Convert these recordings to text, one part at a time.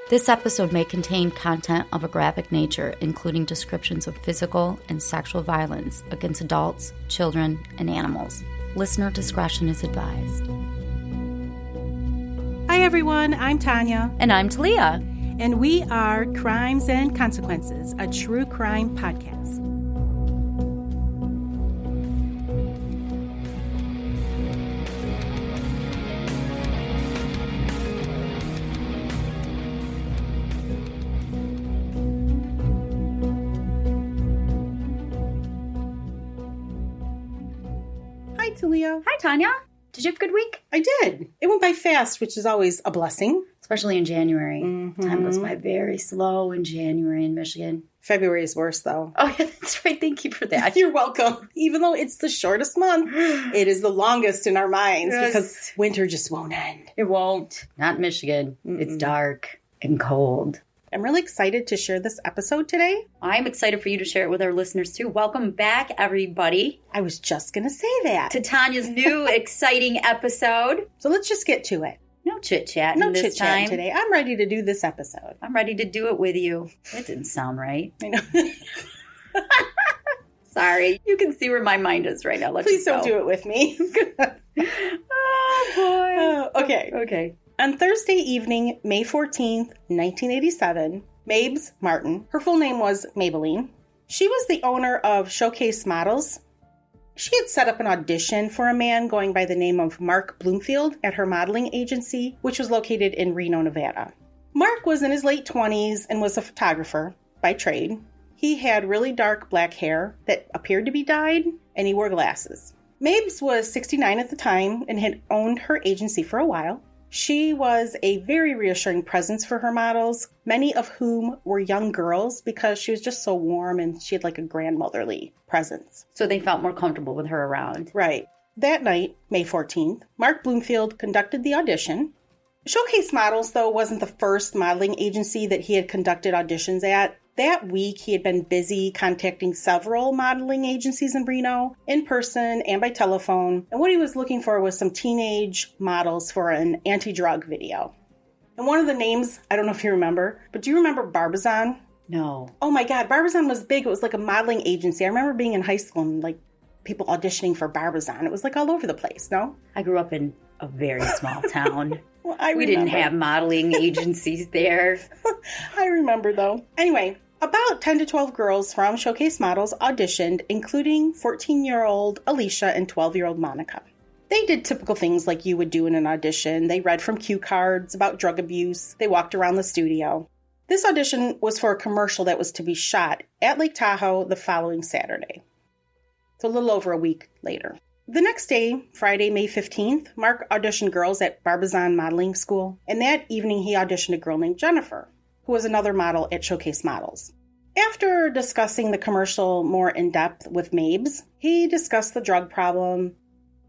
This episode may contain content of a graphic nature, including descriptions of physical and sexual violence against adults, children, and animals. Listener discretion is advised. Hi everyone, I'm Tanya. And I'm Talia. And we are Crimes and Consequences, a true crime podcast. Hi, Talia. Hi, Tanya. Did you have a good week? I did. It went by fast, which is always a blessing. Especially in January. Mm-hmm. Time goes by very slow in January in Michigan. February is worse, though. Oh, yeah, that's right. Thank you for that. You're welcome. Even though it's the shortest month, it is the longest in our minds because winter just won't end. It won't. Not in Michigan. Mm-mm. It's dark and cold. I'm really excited to share this episode today. I'm excited for you to share it with our listeners, too. Welcome back, everybody. I was just going to say that. To Tanya's new exciting episode. So let's just get to it. No chit-chatting No this chit-chatting time. today. I'm ready to do this episode. I'm ready to do it with you. That didn't sound right. I know. Sorry. You can see where my mind is right now. Please don't do it with me. Oh, boy. Okay. On Thursday evening, May 14th, 1987, Mabes Martin, her full name was Maybelline, she was the owner of Showcase Models. She had set up an audition for a man going by the name of Mark Bloomfield at her modeling agency, which was located in Reno, Nevada. Mark was in his late 20s and was a photographer by trade. He had really dark black hair that appeared to be dyed, and he wore glasses. Mabes was 69 at the time and had owned her agency for a while. She was a very reassuring presence for her models, many of whom were young girls because she was just so warm and she had like a grandmotherly presence. So they felt more comfortable with her around. Right. That night, May 14th, Mark Bloomfield conducted the audition. Showcase Models, though, wasn't the first modeling agency that he had conducted auditions at. That week, he had been busy contacting several modeling agencies in Reno, in person and by telephone, and what he was looking for was some teenage models for an anti-drug video. And one of the names, I don't know if you remember, but do you remember Barbizon? No. Oh my God, Barbizon was big. It was like a modeling agency. I remember being in high school and like people auditioning for Barbizon. It was like all over the place, no? I grew up in a very small town. Well, we didn't have modeling agencies there. I remember, though. Anyway, about 10 to 12 girls from Showcase Models auditioned, including 14-year-old Alecia and 12-year-old Monica. They did typical things like you would do in an audition. They read from cue cards about drug abuse. They walked around the studio. This audition was for a commercial that was to be shot at Lake Tahoe the following Saturday. So a little over a week later. The next day, Friday, May 15th, Mark auditioned girls at Barbizon Modeling School, and that evening he auditioned a girl named Jennifer, who was another model at Showcase Models. After discussing the commercial more in depth with Mabes, he discussed the drug problem,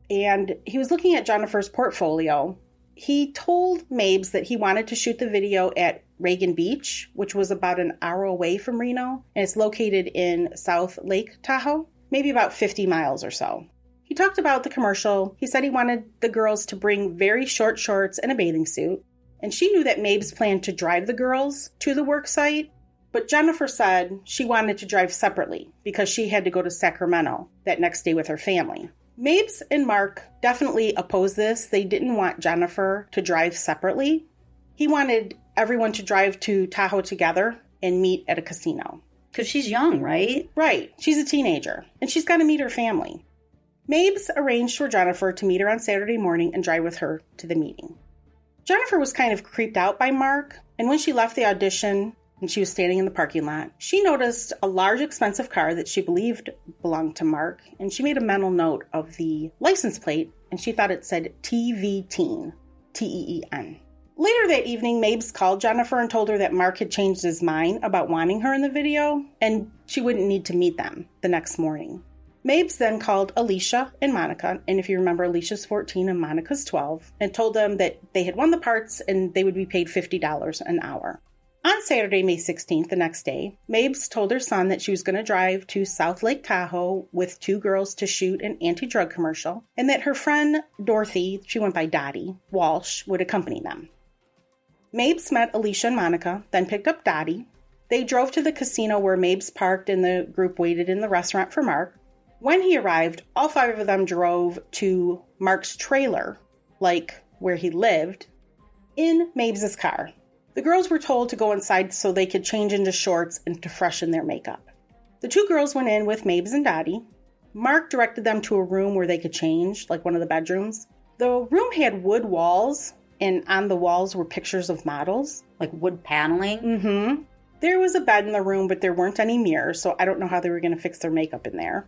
and he was looking at Jennifer's portfolio. He told Mabes that he wanted to shoot the video at Reagan Beach, which was about an hour away from Reno, and it's located in South Lake Tahoe, maybe about 50 miles or so. He talked about the commercial. He said he wanted the girls to bring very short shorts and a bathing suit. And she knew that Mabes planned to drive the girls to the work site. But Jennifer said she wanted to drive separately because she had to go to Sacramento that next day with her family. Mabes and Mark definitely opposed this. They didn't want Jennifer to drive separately. He wanted everyone to drive to Tahoe together and meet at a casino. Because she's young, right? Right. She's a teenager. And she's got to meet her family. Mabes arranged for Jennifer to meet her on Saturday morning and drive with her to the meeting. Jennifer was kind of creeped out by Mark, and when she left the audition and she was standing in the parking lot, she noticed a large, expensive car that she believed belonged to Mark, and she made a mental note of the license plate, and she thought it said TV Teen, T-E-E-N. Later that evening, Mabes called Jennifer and told her that Mark had changed his mind about wanting her in the video, and she wouldn't need to meet them the next morning. Mabes then called Alecia and Monica, and if you remember, Alicia's 14 and Monica's 12, and told them that they had won the parts and they would be paid $50 an hour. On Saturday, May 16th, the next day, Mabes told her son that she was going to drive to South Lake Tahoe with 2 girls to shoot an anti-drug commercial, and that her friend Dorothy, she went by Dottie, Walsh, would accompany them. Mabes met Alecia and Monica, then picked up Dottie. They drove to the casino where Mabes parked and the group waited in the restaurant for Mark. When he arrived, all 5 of them drove to Mark's trailer, like where he lived, in Mabes' car. The girls were told to go inside so they could change into shorts and to freshen their makeup. The 2 girls went in with Mabes and Dottie. Mark directed them to a room where they could change, like one of the bedrooms. The room had wood walls, and on the walls were pictures of models. Like wood paneling? Mm-hmm. There was a bed in the room, but there weren't any mirrors, so I don't know how they were going to fix their makeup in there.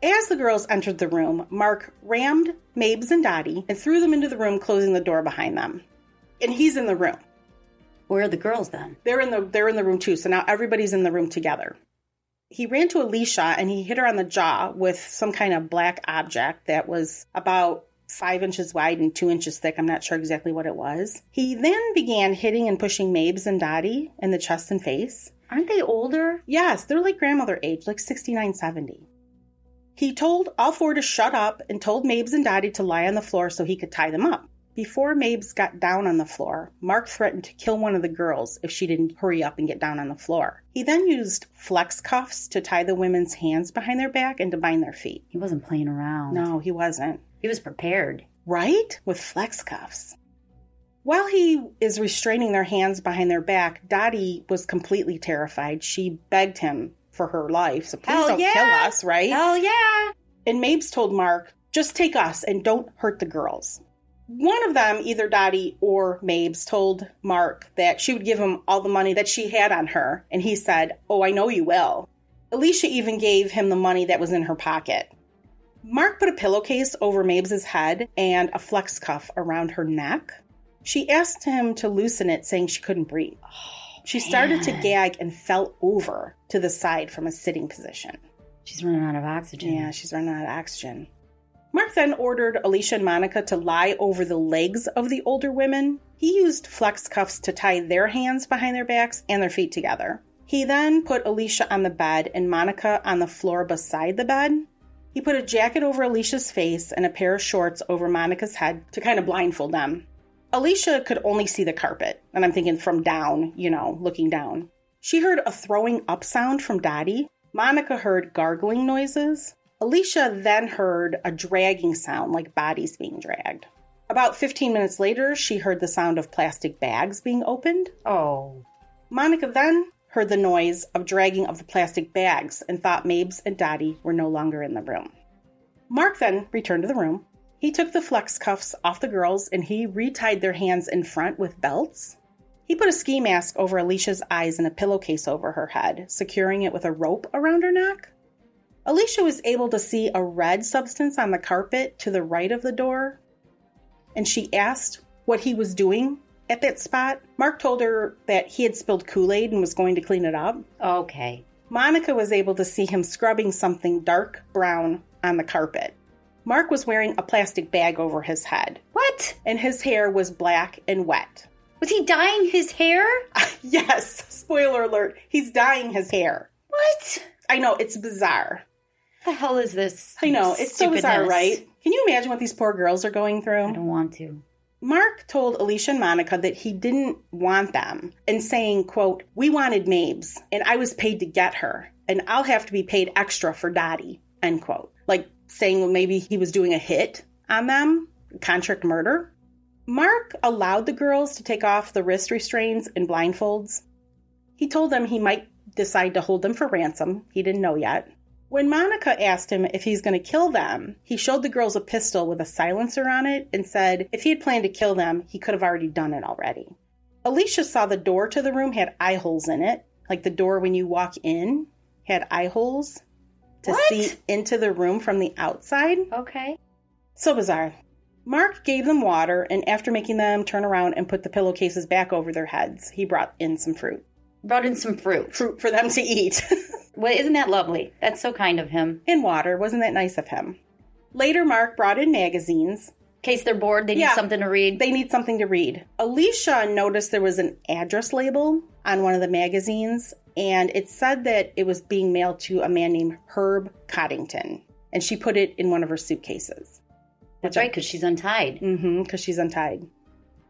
As the girls entered the room, Mark rammed Mabes and Dottie and threw them into the room, closing the door behind them. And he's in the room. Where are the girls then? They're in the room too, so now everybody's in the room together. He ran to Alecia and he hit her on the jaw with some kind of black object that was about 5 inches wide and 2 inches thick. I'm not sure exactly what it was. He then began hitting and pushing Mabes and Dottie in the chest and face. Aren't they older? Yes, they're like grandmother age, like 69, 70. He told all 4 to shut up and told Mabes and Dottie to lie on the floor so he could tie them up. Before Mabes got down on the floor, Mark threatened to kill one of the girls if she didn't hurry up and get down on the floor. He then used flex cuffs to tie the women's hands behind their back and to bind their feet. He wasn't playing around. No, he wasn't. He was prepared. Right? With flex cuffs. While he is restraining their hands behind their back, Dottie was completely terrified. She begged him for her life. So please don't kill us, right? Hell yeah. And Mabes told Mark, just take us and don't hurt the girls. One of them, either Dottie or Mabes, told Mark that she would give him all the money that she had on her. And he said, oh, I know you will. Alecia even gave him the money that was in her pocket. Mark put a pillowcase over Mabes' head and a flex cuff around her neck. She asked him to loosen it, saying she couldn't breathe. She started to gag and fell over to the side from a sitting position. She's running out of oxygen. Yeah, she's running out of oxygen. Mark then ordered Alecia and Monica to lie over the legs of the older women. He used flex cuffs to tie their hands behind their backs and their feet together. He then put Alecia on the bed and Monica on the floor beside the bed. He put a jacket over Alicia's face and a pair of shorts over Monica's head to kind of blindfold them. Alecia could only see the carpet, and I'm thinking from down, looking down. She heard a throwing up sound from Dottie. Monica heard gargling noises. Alecia then heard a dragging sound, like bodies being dragged. About 15 minutes later, she heard the sound of plastic bags being opened. Oh. Monica then heard the noise of dragging of the plastic bags and thought Mabes and Dottie were no longer in the room. Mark then returned to the room. He took the flex cuffs off the girls and he retied their hands in front with belts. He put a ski mask over Alicia's eyes and a pillowcase over her head, securing it with a rope around her neck. Alecia was able to see a red substance on the carpet to the right of the door, and she asked what he was doing at that spot. Mark told her that he had spilled Kool-Aid and was going to clean it up. Okay. Monica was able to see him scrubbing something dark brown on the carpet. Mark was wearing a plastic bag over his head. What? And his hair was black and wet. Was he dyeing his hair? Yes. Spoiler alert. He's dyeing his hair. What? I know. It's bizarre. What the hell is this? I know. It's so bizarre, right? Can you imagine what these poor girls are going through? I don't want to. Mark told Alecia and Monica that he didn't want them and saying, quote, we wanted Mabes and I was paid to get her and I'll have to be paid extra for Dottie, end quote. Like saying, well, maybe he was doing a hit on them, contract murder. Mark allowed the girls to take off the wrist restraints and blindfolds. He told them he might decide to hold them for ransom. He didn't know yet. When Monica asked him if he's going to kill them, he showed the girls a pistol with a silencer on it and said if he had planned to kill them, he could have already done it already. Alecia saw the door to the room had eye holes in it, like the door when you walk in had eye holes to see into the room from the outside. Okay. So bizarre. Mark gave them water, and after making them turn around and put the pillowcases back over their heads, he brought in some fruit. Brought in some fruit. Fruit for them to eat. Well, isn't that lovely? That's so kind of him. And water. Wasn't that nice of him? Later, Mark brought in magazines. In case they're bored, they need something to read. They need something to read. Alecia noticed there was an address label on one of the magazines, and it said that it was being mailed to a man named Herb Coddington. And she put it in one of her suitcases. That's right, because she's untied. Mm-hmm, because she's untied.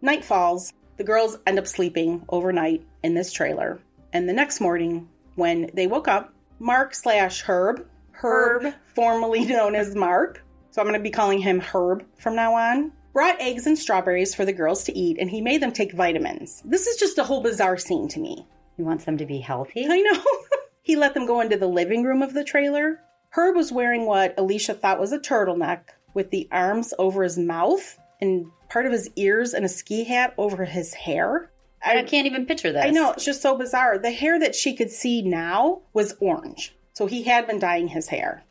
Night falls. The girls end up sleeping overnight in this trailer. And the next morning, when they woke up, Mark/Herb, formerly known as Mark, so I'm going to be calling him Herb from now on, brought eggs and strawberries for the girls to eat, and he made them take vitamins. This is just a whole bizarre scene to me. He wants them to be healthy? I know. He let them go into the living room of the trailer. Herb was wearing what Alecia thought was a turtleneck with the arms over his mouth and part of his ears and a ski hat over his hair. I can't even picture this. I know, it's just so bizarre. The hair that she could see now was orange, so he had been dyeing his hair.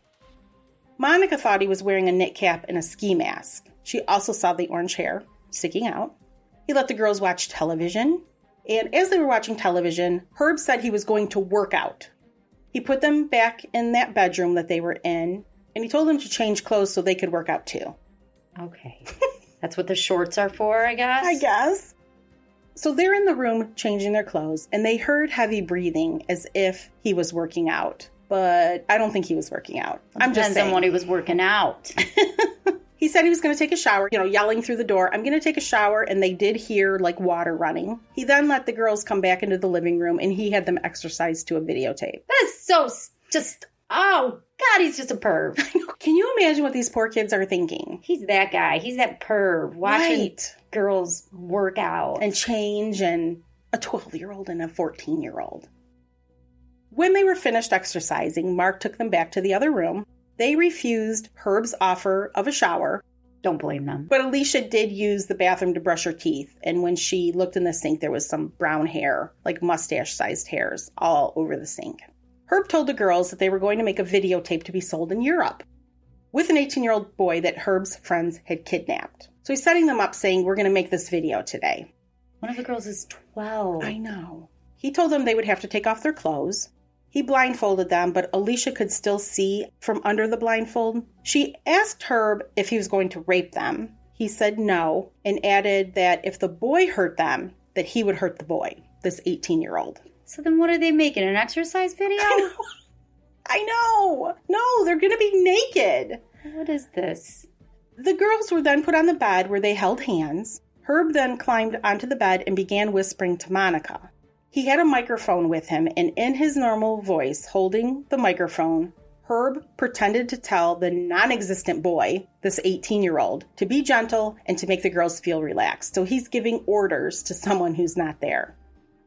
Monica thought he was wearing a knit cap and a ski mask. She also saw the orange hair sticking out. He let the girls watch television, and as they were watching television, Herb said he was going to work out. He put them back in that bedroom that they were in, and he told them to change clothes so they could work out too. Okay. That's what the shorts are for, I guess? I guess. So they're in the room changing their clothes, and they heard heavy breathing as if he was working out. But I don't think he was working out. I'm just saying. Depends on what he was working out. He said he was going to take a shower, yelling through the door, I'm going to take a shower, and they did hear, water running. He then let the girls come back into the living room, and he had them exercise to a videotape. That is so oh, God, he's just a perv. Can you imagine what these poor kids are thinking? He's that guy. He's that perv watching girls work out. And change, and a 12-year-old and a 14-year-old. When they were finished exercising, Mark took them back to the other room. They refused Herb's offer of a shower. Don't blame them. But Alecia did use the bathroom to brush her teeth. And when she looked in the sink, there was some brown hair, like mustache-sized hairs, all over the sink. Herb told the girls that they were going to make a videotape to be sold in Europe with an 18-year-old boy that Herb's friends had kidnapped. So he's setting them up saying, we're going to make this video today. One of the girls is 12. I know. He told them they would have to take off their clothes. He blindfolded them, but Alecia could still see from under the blindfold. She asked Herb if he was going to rape them. He said no, and added that if the boy hurt them, that he would hurt the boy, this 18-year-old. So then what are they making, an exercise video? I know. No, they're going to be naked. What is this? The girls were then put on the bed where they held hands. Herb then climbed onto the bed and began whispering to Monica. He had a microphone with him, and in his normal voice, holding the microphone, Herb pretended to tell the non-existent boy, this 18-year-old, to be gentle and to make the girls feel relaxed. So he's giving orders to someone who's not there.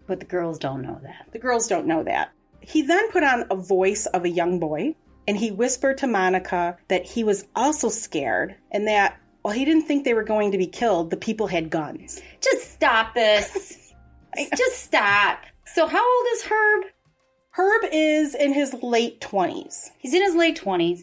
But the girls don't know that. The girls don't know that. He then put on a voice of a young boy, and he whispered to Monica that he was also scared, and that while he didn't think they were going to be killed, the people had guns. Just stop this. Just stop. So how old is Herb? Herb is in his late 20s. He's in his late 20s.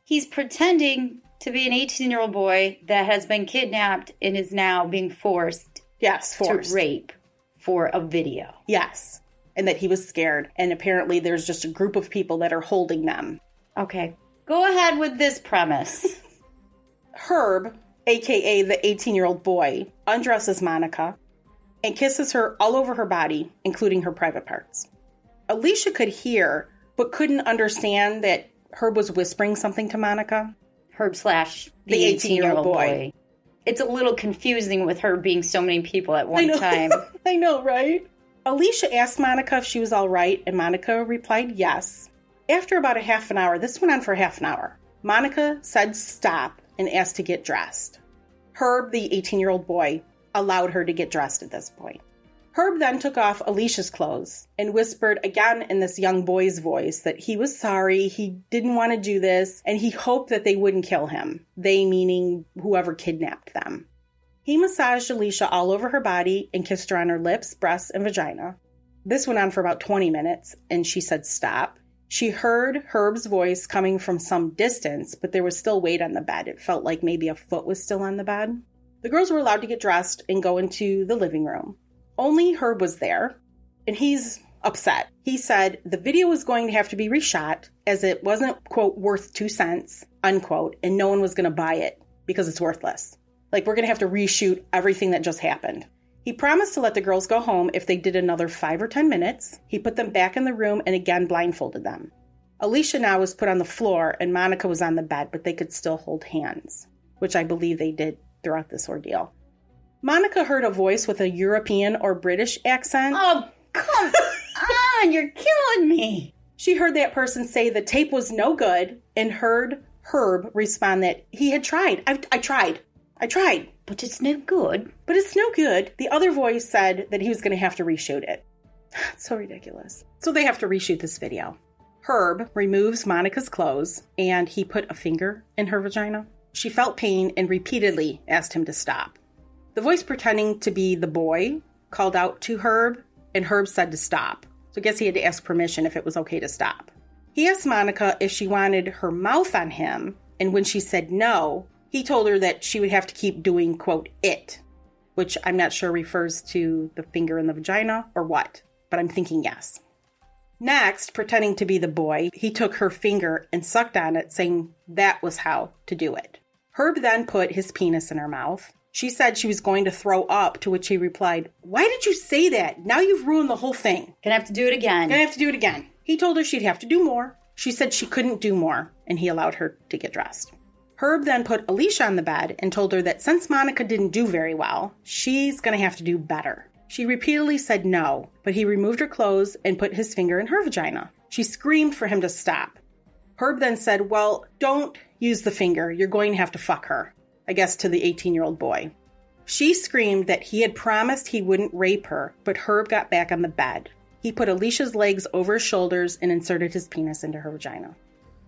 He's pretending to be an 18-year-old boy that has been kidnapped and is now being forced. To rape for a video. Yes. And that he was scared. And apparently there's just a group of people that are holding them. Okay. Go ahead with this premise. Herb, a.k.a. the 18-year-old boy, undresses Monica and kisses her all over her body, including her private parts. Alecia could hear, but couldn't understand that Herb was whispering something to Monica. Herb / the 18-year-old boy. It's a little confusing with her being so many people at one time. I know, right? Alecia asked Monica if she was all right, and Monica replied yes. After about a half an hour, this went on for half an hour, Monica said stop and asked to get dressed. Herb, the 18-year-old boy, allowed her to get dressed at this point. Herb then took off Alicia's clothes and whispered again in this young boy's voice that he was sorry, he didn't want to do this, and he hoped that they wouldn't kill him. They meaning whoever kidnapped them. He massaged Alecia all over her body and kissed her on her lips, breasts, and vagina. This went on for about 20 minutes, and she said stop. She heard Herb's voice coming from some distance, but there was still weight on the bed. It felt like maybe a foot was still on the bed. The girls were allowed to get dressed and go into the living room. Only Herb was there, and he's upset. He said the video was going to have to be reshot as it wasn't, quote, worth 2 cents, unquote, and no one was going to buy it because it's worthless. We're going to have to reshoot everything that just happened. He promised to let the girls go home if they did another 5 or 10 minutes. He put them back in the room and again blindfolded them. Alecia now was put on the floor and Monica was on the bed, but they could still hold hands, which I believe they did throughout this ordeal. Monica heard a voice with a European or British accent. Oh, come on, you're killing me. She heard that person say the tape was no good and heard Herb respond that he had tried. I tried. But it's no good. The other voice said that he was going to have to reshoot it. It's so ridiculous. So they have to reshoot this video. Herb removes Monica's clothes and he put a finger in her vagina. She felt pain and repeatedly asked him to stop. The voice pretending to be the boy called out to Herb and Herb said to stop. So I guess he had to ask permission if it was okay to stop. He asked Monica if she wanted her mouth on him, and when she said no, he told her that she would have to keep doing, quote, it, which I'm not sure refers to the finger in the vagina or what, but I'm thinking yes. Next, pretending to be the boy, he took her finger and sucked on it, saying that was how to do it. Herb then put his penis in her mouth. She said she was going to throw up, to which he replied, "Why did you say that? Now you've ruined the whole thing. Gonna have to do it again. He told her she'd have to do more. She said she couldn't do more, and he allowed her to get dressed. Herb then put Alecia on the bed and told her that since Monica didn't do very well, she's going to have to do better. She repeatedly said no, but he removed her clothes and put his finger in her vagina. She screamed for him to stop. Herb then said, "Well, don't use the finger. You're going to have to fuck her," I guess to the 18-year-old boy. She screamed that he had promised he wouldn't rape her, but Herb got back on the bed. He put Alicia's legs over his shoulders and inserted his penis into her vagina.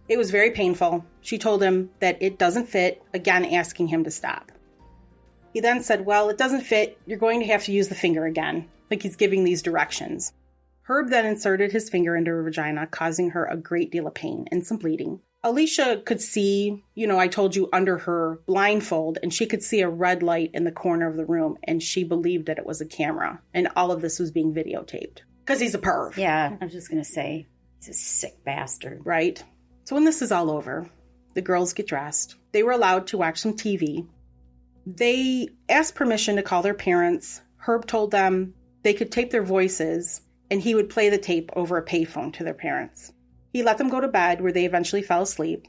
It was very painful. She told him that it doesn't fit, again asking him to stop. He then said, "Well, it doesn't fit. You're going to have to use the finger again," like he's giving these directions. Herb then inserted his finger into her vagina, causing her a great deal of pain and some bleeding. Alicia could see, I told you, under her blindfold, and she could see a red light in the corner of the room, and she believed that it was a camera, and all of this was being videotaped. Because he's a perv. Yeah, I was just going to say, he's a sick bastard. Right. So when this is all over, the girls get dressed. They were allowed to watch some TV. They asked permission to call their parents. Herb told them they could tape their voices, and he would play the tape over a payphone to their parents. He let them go to bed, where they eventually fell asleep.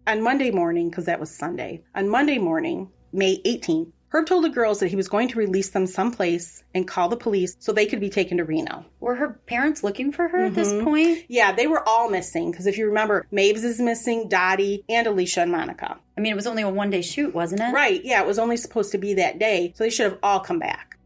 On Monday morning, because that was Sunday, on Monday morning, May 18th, Herb told the girls that he was going to release them someplace and call the police so they could be taken to Reno. Were her parents looking for her at this point? Yeah, they were all missing, because if you remember, Mabes is missing, Dottie, and Alecia and Monica. I mean, it was only a one-day shoot, wasn't it? Right, yeah, it was only supposed to be that day, so they should have all come back.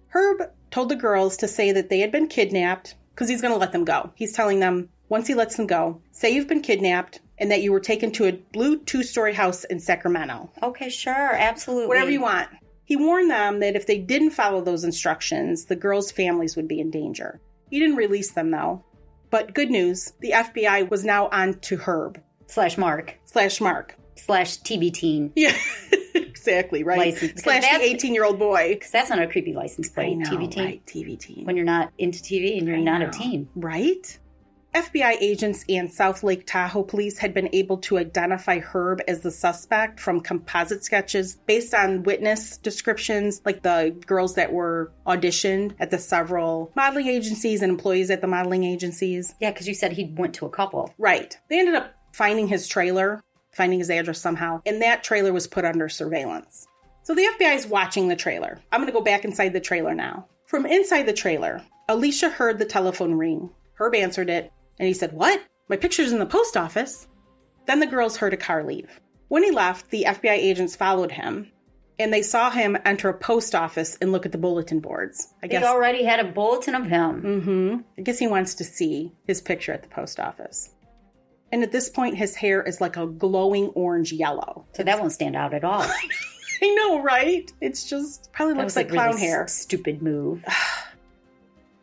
Herb told the girls to say that they had been kidnapped, because he's going to let them go. He's telling them, once he lets them go, say you've been kidnapped and that you were taken to a blue 2-story house in Sacramento. Okay, sure, absolutely. Whatever you want. He warned them that if they didn't follow those instructions, the girls' families would be in danger. He didn't release them, though. But good news, the FBI was now on to Herb. /Mark. /TV teen. Yeah, exactly, right. License. / the 18-year-old boy. Because that's not a creepy license plate. I know, TV teen. Right, TV teen. When you're not into TV and you're not a teen. Right? FBI agents and South Lake Tahoe police had been able to identify Herb as the suspect from composite sketches based on witness descriptions, like the girls that were auditioned at the several modeling agencies and employees at the modeling agencies. Yeah, because you said he went to a couple. Right. They ended up finding his trailer, finding his address somehow, and that trailer was put under surveillance. So the FBI is watching the trailer. I'm going to go back inside the trailer now. From inside the trailer, Alecia heard the telephone ring. Herb answered it. And he said, "What? My picture's in the post office." Then the girls heard a car leave. When he left, the FBI agents followed him, and they saw him enter a post office and look at the bulletin boards. They already had a bulletin of him. I guess he wants to see his picture at the post office. And at this point, his hair is like a glowing orange yellow. So that won't stand out at all. I know, right? It's just probably looks like clown hair. Stupid move.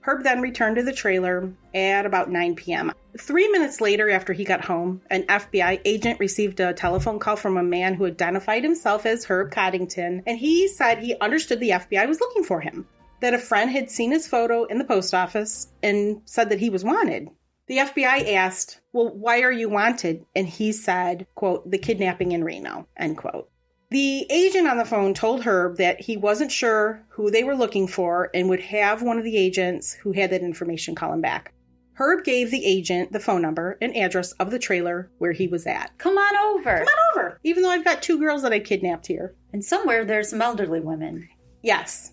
Herb then returned to the trailer at about 9 p.m. 3 minutes later, after he got home, an FBI agent received a telephone call from a man who identified himself as Herb Coddington, and he said he understood the FBI was looking for him, that a friend had seen his photo in the post office and said that he was wanted. The FBI asked, "Well, why are you wanted?" And he said, quote, "the kidnapping in Reno," end quote. The agent on the phone told Herb that he wasn't sure who they were looking for and would have one of the agents who had that information call him back. Herb gave the agent the phone number and address of the trailer where he was at. Come on over. Come on over. Even though I've got 2 girls that I kidnapped here. And somewhere there's some elderly women. Yes.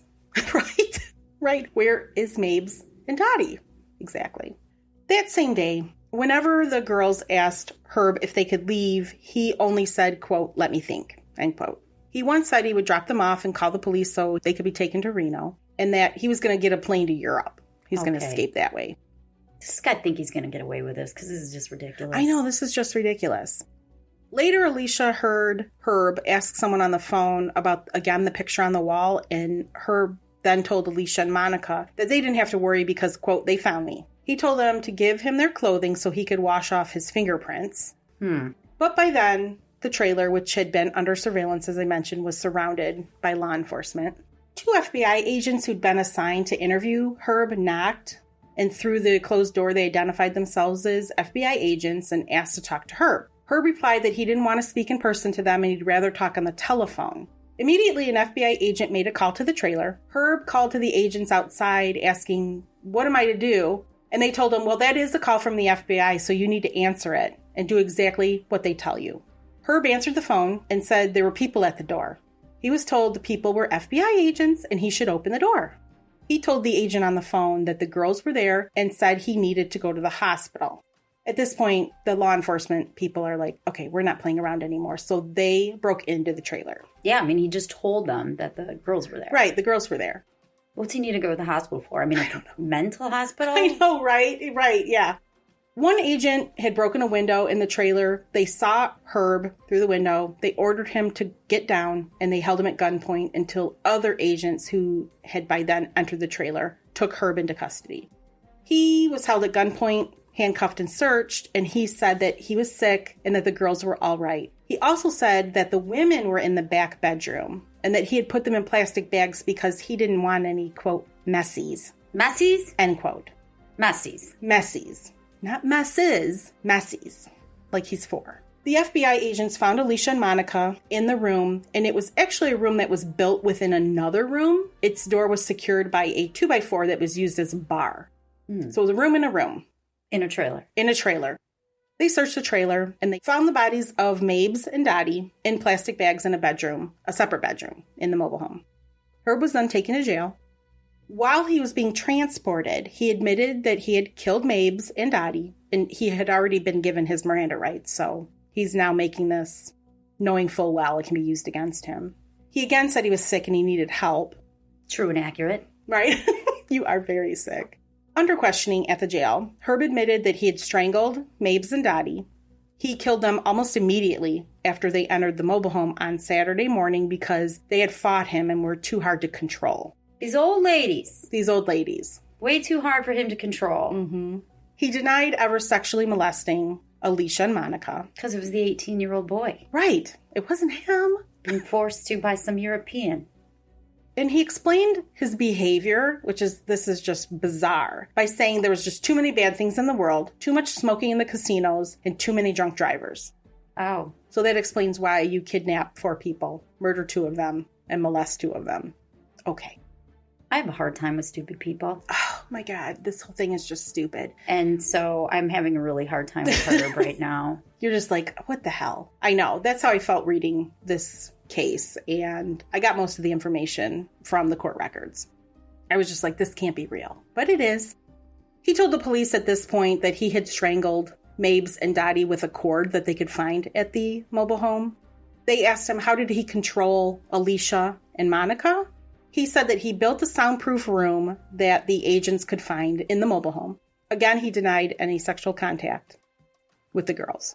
Right. Right. Where is Mabes and Dottie? Exactly. That same day, whenever the girls asked Herb if they could leave, he only said, quote, "Let me think," end quote. He once said he would drop them off and call the police so they could be taken to Reno, and that he was going to get a plane to Europe. He's going to escape that way. This guy think he's going to get away with this because this is just ridiculous. I know, this is just ridiculous. Later, Alecia heard Herb ask someone on the phone about, again, the picture on the wall, and Herb then told Alecia and Monica that they didn't have to worry because, quote, "they found me." He told them to give him their clothing so he could wash off his fingerprints. But by then, the trailer, which had been under surveillance, as I mentioned, was surrounded by law enforcement. 2 FBI agents who'd been assigned to interview Herb knocked, and through the closed door, they identified themselves as FBI agents and asked to talk to Herb. Herb replied that he didn't want to speak in person to them and he'd rather talk on the telephone. Immediately, an FBI agent made a call to the trailer. Herb called to the agents outside asking, "What am I to do?" And they told him, "Well, that is a call from the FBI, so you need to answer it and do exactly what they tell you." Herb answered the phone and said there were people at the door. He was told the people were FBI agents and he should open the door. He told the agent on the phone that the girls were there and said he needed to go to the hospital. At this point, the law enforcement people are like, okay, we're not playing around anymore. So they broke into the trailer. Yeah, I mean, he just told them that the girls were there. Right, the girls were there. What's he need to go to the hospital for? I mean, a mental hospital? I know, right? Right, yeah. One agent had broken a window in the trailer. They saw Herb through the window. They ordered him to get down, and they held him at gunpoint until other agents who had by then entered the trailer took Herb into custody. He was held at gunpoint, handcuffed and searched, and he said that he was sick and that the girls were all right. He also said that the women were in the back bedroom and that he had put them in plastic bags because he didn't want any, quote, messies. Messies? End quote. Messies. Messies. Not messes, messies. Like he's 4. The FBI agents found Alecia and Monica in the room, and it was actually a room that was built within another room. Its door was secured by a 2x4 that was used as a bar. So it was a room in a room. In a trailer. In a trailer. They searched the trailer, and they found the bodies of Mabes and Dottie in plastic bags in a bedroom, a separate bedroom, in the mobile home. Herb was then taken to jail. While he was being transported, he admitted that he had killed Mabes and Dottie, and he had already been given his Miranda rights, so he's now making this knowing full well it can be used against him. He again said he was sick and he needed help. True and accurate. Right? You are very sick. Under questioning at the jail, Herb admitted that he had strangled Mabes and Dottie. He killed them almost immediately after they entered the mobile home on Saturday morning because they had fought him and were too hard to control. These old ladies. These old ladies. Way too hard for him to control. Mm-hmm. He denied ever sexually molesting Alecia and Monica. Because it was the 18-year-old boy. Right. It wasn't him. Being forced to by some European. And he explained his behavior, this is just bizarre, by saying there was just too many bad things in the world, too much smoking in the casinos, and too many drunk drivers. Oh. So that explains why you kidnap 4 people, murder 2 of them, and molest 2 of them. Okay. I have a hard time with stupid people. Oh my God, this whole thing is just stupid. And so I'm having a really hard time with Herb right now. You're just like, what the hell? I know. That's how I felt reading this case. And I got most of the information from the court records. I was just like, this can't be real. But it is. He told the police at this point that he had strangled Mabes and Dottie with a cord that they could find at the mobile home. They asked him, how did he control Alecia and Monica? He said that he built a soundproof room that the agents could find in the mobile home. Again, he denied any sexual contact with the girls.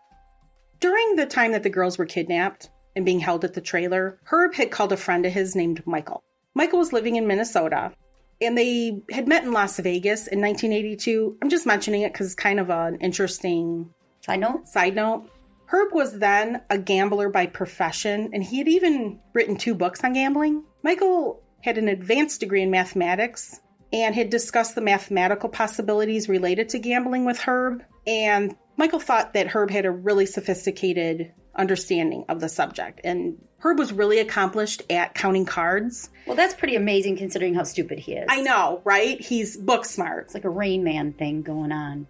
During the time that the girls were kidnapped and being held at the trailer, Herb had called a friend of his named Michael. Michael was living in Minnesota, and they had met in Las Vegas in 1982. I'm just mentioning it because it's kind of an interesting Side note. Herb was then a gambler by profession, and he had even written 2 books on gambling. Michael had an advanced degree in mathematics and had discussed the mathematical possibilities related to gambling with Herb. And Michael thought that Herb had a really sophisticated understanding of the subject. And Herb was really accomplished at counting cards. Well, that's pretty amazing considering how stupid he is. I know, right? He's book smart. It's like a Rain Man thing going on.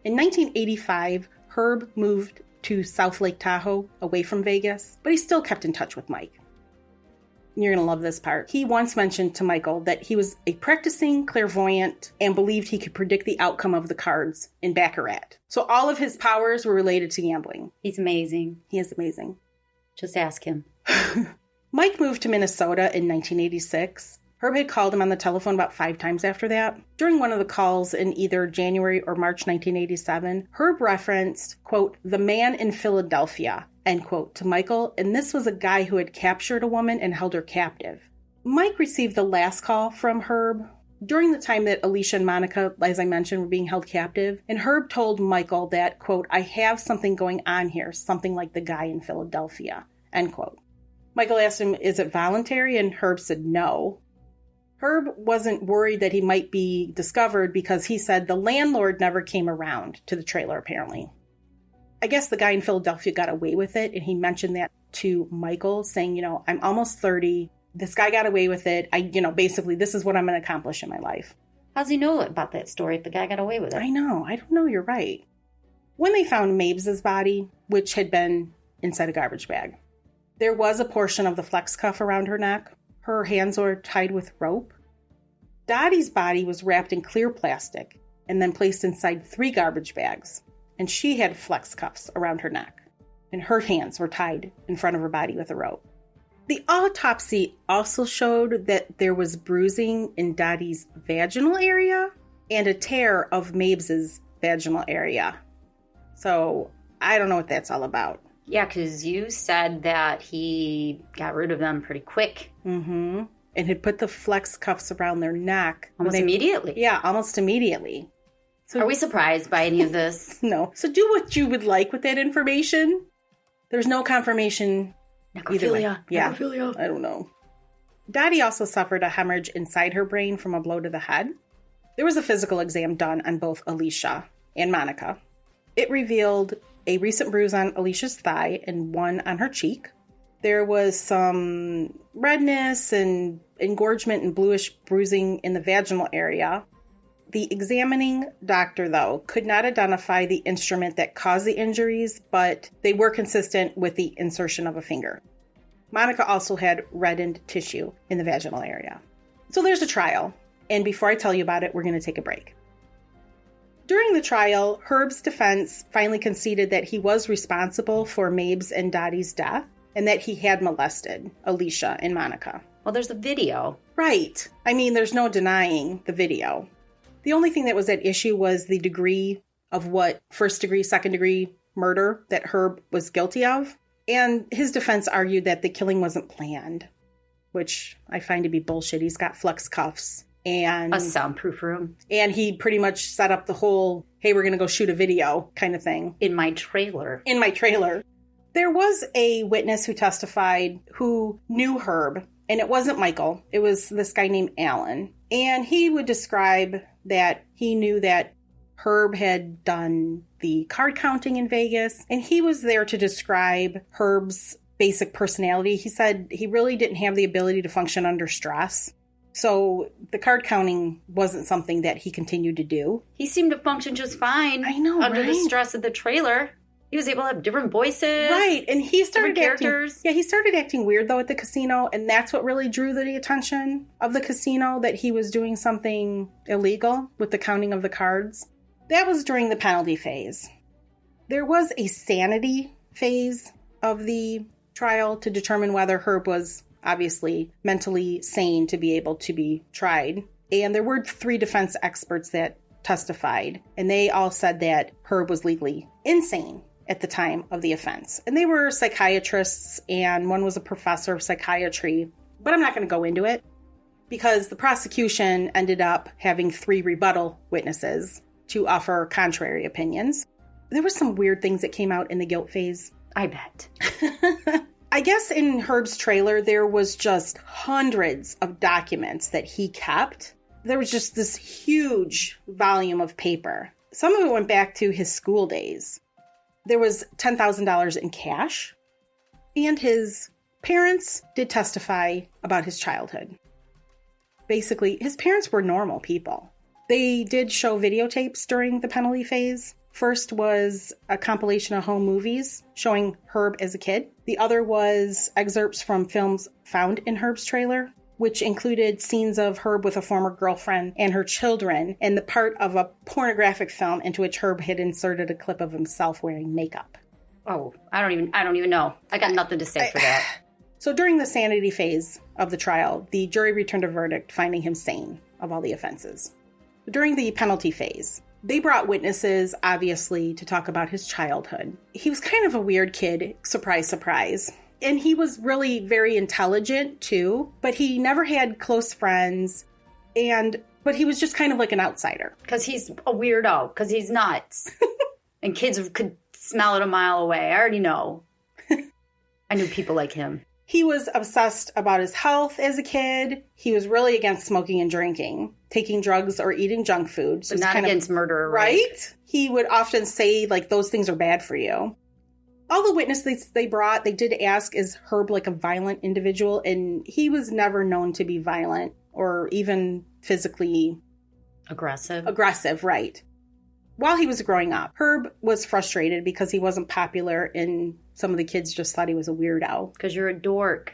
In 1985, Herb moved to South Lake Tahoe, away from Vegas, but he still kept in touch with Mike. You're going to love this part. He once mentioned to Michael that he was a practicing clairvoyant and believed he could predict the outcome of the cards in Baccarat. So all of his powers were related to gambling. He's amazing. He is amazing. Just ask him. Mike moved to Minnesota in 1986. Herb had called him on the telephone about 5 times after that. During one of the calls in either January or March 1987, Herb referenced, quote, the man in Philadelphia, end quote, to Michael, and this was a guy who had captured a woman and held her captive. Mike received the last call from Herb during the time that Alecia and Monica, as I mentioned, were being held captive, and Herb told Michael that, quote, I have something going on here, something like the guy in Philadelphia, end quote. Michael asked him, is it voluntary? And Herb said no. Herb wasn't worried that he might be discovered because he said the landlord never came around to the trailer, apparently. I guess the guy in Philadelphia got away with it, and he mentioned that to Michael, saying, I'm almost 30. This guy got away with it. Basically, this is what I'm going to accomplish in my life. How's he know about that story if the guy got away with it? I know. I don't know. You're right. When they found Mabes's body, which had been inside a garbage bag, there was a portion of the flex cuff around her neck. Her hands were tied with rope. Dottie's body was wrapped in clear plastic and then placed inside 3 garbage bags. And she had flex cuffs around her neck. And her hands were tied in front of her body with a rope. The autopsy also showed that there was bruising in Dottie's vaginal area and a tear of Mabes's vaginal area. So I don't know what that's all about. Yeah, because you said that he got rid of them pretty quick. Mm-hmm. And had put the flex cuffs around their neck. Almost immediately. Yeah, almost immediately. So, are we surprised by any of this? No. So do what you would like with that information. There's no confirmation either way. Yeah, necrophilia. I don't know. Dottie also suffered a hemorrhage inside her brain from a blow to the head. There was a physical exam done on both Alecia and Monica. It revealed a recent bruise on Alicia's thigh and one on her cheek. There was some redness and engorgement and bluish bruising in the vaginal area. The examining doctor, though, could not identify the instrument that caused the injuries, but they were consistent with the insertion of a finger. Monica also had reddened tissue in the vaginal area. So there's a trial, and before I tell you about it, we're going to take a break. During the trial, Herb's defense finally conceded that he was responsible for Mabes and Dottie's death, and that he had molested Alecia and Monica. Well, there's a video. Right. I mean, there's no denying the video. The only thing that was at issue was the degree of what first degree, second degree murder that Herb was guilty of. And his defense argued that the killing wasn't planned, which I find to be bullshit. He's got flex cuffs and a soundproof room. And he pretty much set up the whole, hey, we're going to go shoot a video kind of thing. In my trailer. There was a witness who testified who knew Herb, and it wasn't Michael. It was this guy named Alan. And he would describe that he knew that Herb had done the card counting in Vegas, and he was there to describe Herb's basic personality. He said he really didn't have the ability to function under stress. So the card counting wasn't something that he continued to do. He seemed to function just fine. I know, under right? the stress of the trailer. He was able to have different voices. Right. And he started characters. He started acting weird, though, at the casino. And that's what really drew the attention of the casino, that he was doing something illegal with the counting of the cards. That was during the penalty phase. There was a sanity phase of the trial to determine whether Herb was obviously mentally sane to be able to be tried. And there were 3 defense experts that testified. And they all said that Herb was legally insane at the time of the offense. And they were psychiatrists, and one was a professor of psychiatry. But I'm not going to go into it because the prosecution ended up having 3 rebuttal witnesses to offer contrary opinions. There were some weird things that came out in the guilt phase. I bet. I guess in Herb's trailer, there was just hundreds of documents that he kept. There was just this huge volume of paper. Some of it went back to his school days. There was $10,000 in cash and his Parents did testify about his childhood. Basically, his parents were normal people. They did show videotapes during the penalty phase. First was a compilation of home movies showing Herb as a kid. The other was excerpts from films found in Herb's trailer, which included scenes of Herb with a former girlfriend and her children, and the part of a pornographic film into which Herb had inserted a clip of himself wearing makeup. Oh, I don't even know. I got nothing to say for that. So during the sanity phase of the trial, the jury returned a verdict finding him sane of all the offenses. During the penalty phase, they brought witnesses, obviously, to talk about his childhood. He was kind of a weird kid, surprise, surprise. And he was really very intelligent, too, but he never had close friends, but he was just kind of like an outsider. Because he's a weirdo, because he's nuts. And kids could smell it a mile away. I already know. I knew people like him. He was obsessed about his health as a kid. He was really against smoking and drinking, taking drugs or eating junk food. So but not against murder, right? He would often say, like, those things are bad for you. All the witnesses they brought, they did ask, is Herb like a violent individual? And he was never known to be violent or even physically aggressive, right. While he was growing up, Herb was frustrated because he wasn't popular and some of the kids just thought he was a weirdo. Because you're a dork.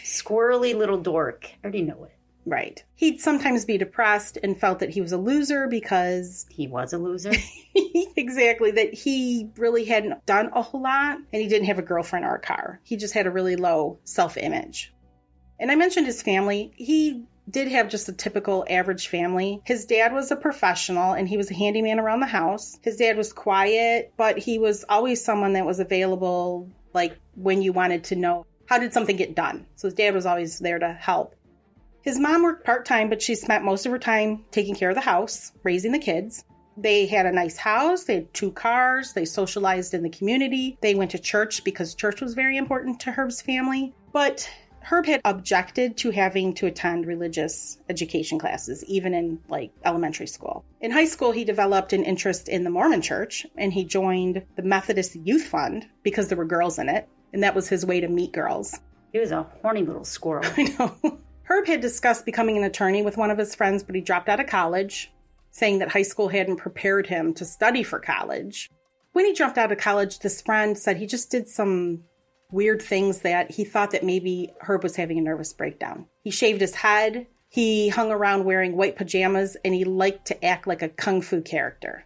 Squirrely little dork. I already know it. Right. He'd sometimes be depressed and felt that he was a loser because... He was a loser? Exactly. That he really hadn't done a whole lot and he didn't have a girlfriend or a car. He just had a really low self-image. And I mentioned his family. He did have just a typical average family. His dad was a professional and he was a handyman around the house. His dad was quiet, but he was always someone that was available, like when you wanted to know how did something get done. So his dad was always there to help. His mom worked part-time, but she spent most of her time taking care of the house, raising the kids. They had a nice house. They had 2 cars. They socialized in the community. They went to church because church was very important to Herb's family. But Herb had objected to having to attend religious education classes, even in like elementary school. In high school, he developed an interest in the Mormon church and he joined the Methodist Youth Fund because there were girls in it. And that was his way to meet girls. He was a horny little squirrel. I know. Herb had discussed becoming an attorney with one of his friends, but he dropped out of college, saying that high school hadn't prepared him to study for college. When he dropped out of college, this friend said he just did some weird things that he thought that maybe Herb was having a nervous breakdown. He shaved his head, he hung around wearing white pajamas, and he liked to act like a kung fu character.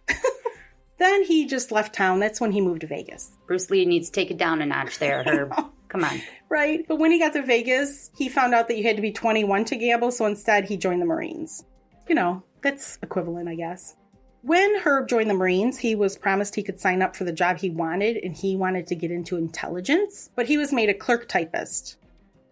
Then he just left town. That's when he moved to Vegas. Bruce Lee needs to take it down a notch there, Herb. Come on. Right. But when he got to Vegas, he found out that you had to be 21 to gamble, so instead he joined the Marines. You know, that's equivalent, I guess. When Herb joined the Marines, he was promised he could sign up for the job he wanted, and he wanted to get into intelligence. But he was made a clerk typist,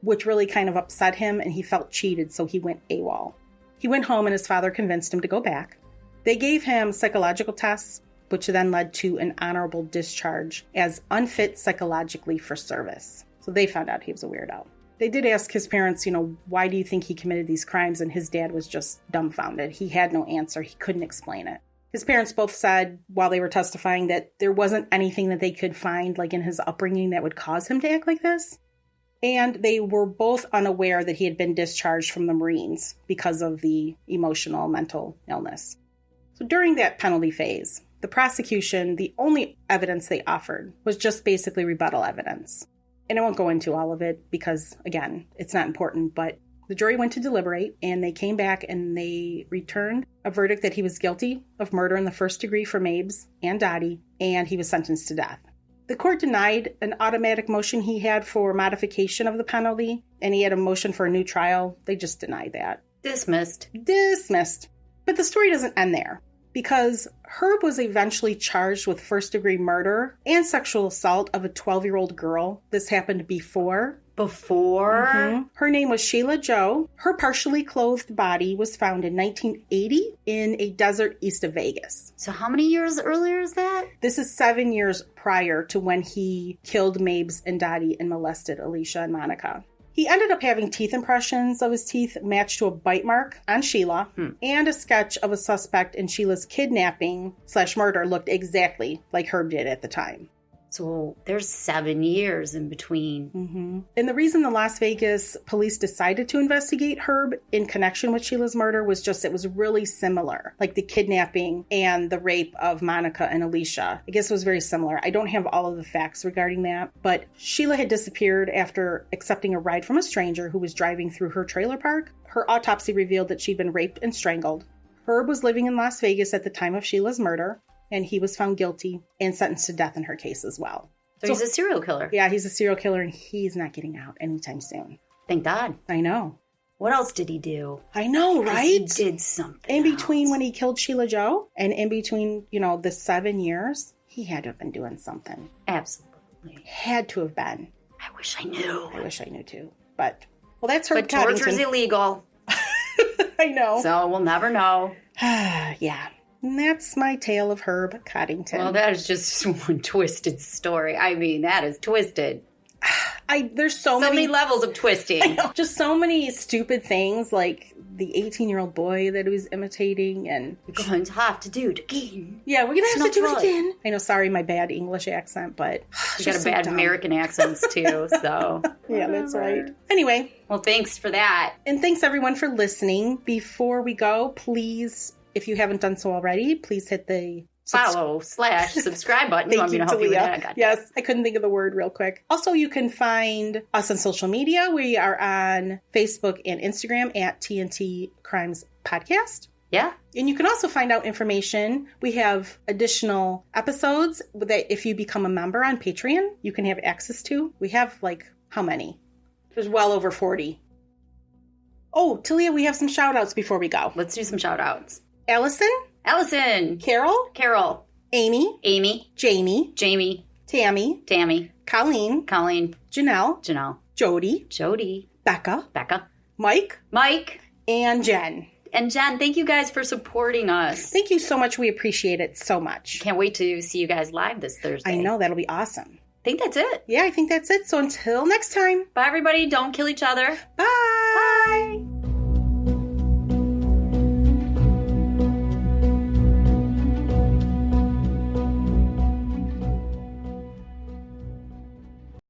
which really kind of upset him, and he felt cheated, so he went AWOL. He went home, and his father convinced him to go back. They gave him psychological tests, which then led to an honorable discharge as unfit psychologically for service. So they found out he was a weirdo. They did ask his parents, why do you think he committed these crimes? And his dad was just dumbfounded. He had no answer. He couldn't explain it. His parents both said while they were testifying that there wasn't anything that they could find like in his upbringing that would cause him to act like this. And they were both unaware that he had been discharged from the Marines because of the emotional mental illness. So during that penalty phase, the prosecution, the only evidence they offered was just basically rebuttal evidence. And I won't go into all of it because, again, it's not important, but the jury went to deliberate and they came back and they returned a verdict that he was guilty of murder in the first degree for Mabes and Dottie, and he was sentenced to death. The court denied an automatic motion he had for modification of the penalty, and he had a motion for a new trial. They just denied that. Dismissed. But the story doesn't end there, because Herb was eventually charged with first-degree murder and sexual assault of a 12-year-old girl. This happened before. Mm-hmm. Her name was Sheila Jo. Her partially clothed body was found in 1980 in a desert east of Vegas. So how many years earlier is that? This is 7 years prior to when he killed Mabes and Dottie and molested Alecia and Monica. He ended up having teeth impressions of his teeth matched to a bite mark on Sheila, and a sketch of a suspect in Sheila's kidnapping/murder looked exactly like Herb did at the time. So there's 7 years in between. Mm-hmm. And the reason the Las Vegas police decided to investigate Herb in connection with Sheila's murder was just it was really similar. Like the kidnapping and the rape of Monica and Alecia. I guess it was very similar. I don't have all of the facts regarding that, but Sheila had disappeared after accepting a ride from a stranger who was driving through her trailer park. Her autopsy revealed that she'd been raped and strangled. Herb was living in Las Vegas at the time of Sheila's murder, and he was found guilty and sentenced to death in her case as well. So he's a serial killer. Yeah, he's a serial killer, and he's not getting out anytime soon. Thank God. I know. What else did he do? I know, right? He did something in between else. When he killed Sheila Jo and in between, the 7 years, he had to have been doing something. Absolutely. Had to have been. I wish I knew. I wish I knew too. But, well, that's Herb But torture's Coddington. Illegal. I know. So we'll never know. Yeah. And that's my tale of Herb Coddington. Well, that is just one twisted story. I mean, that is twisted. There's so many levels of twisting. I know. Just so many stupid things, like the 18-year-old boy that he was imitating, and We're going to have to do it again. yeah, we're gonna have It's to do not it again. I know, sorry, my bad English accent, but You got a bad American accents too, so. Yeah, that's right. Anyway, Well, thanks for that. and thanks everyone for listening. Before we go, please, if you haven't done so already, please hit the Follow/subscribe button. You Thank want me you, to help you with Talia. that? Yes, I couldn't think of the word real quick. Also, you can find us on social media. We are on Facebook and Instagram at TNT Crimes Podcast. Yeah. And you can also find out information. We have additional episodes that if you become a member on Patreon, you can have access to. We have how many? There's well over 40. Oh, Talia, we have some shout outs before we go. Let's do some shout outs. Allison, Carol, Amy, Jamie, Tammy, Colleen, Janelle, Jody, Becca, Mike, and Jen. and Jen. Thank you guys for supporting us. Thank you so much. We appreciate it so much. Can't wait to see you guys live this Thursday. I know, that'll be awesome. I think that's it. Yeah, I think that's it. So until next time. Bye, everybody. Don't kill each other. Bye. Bye.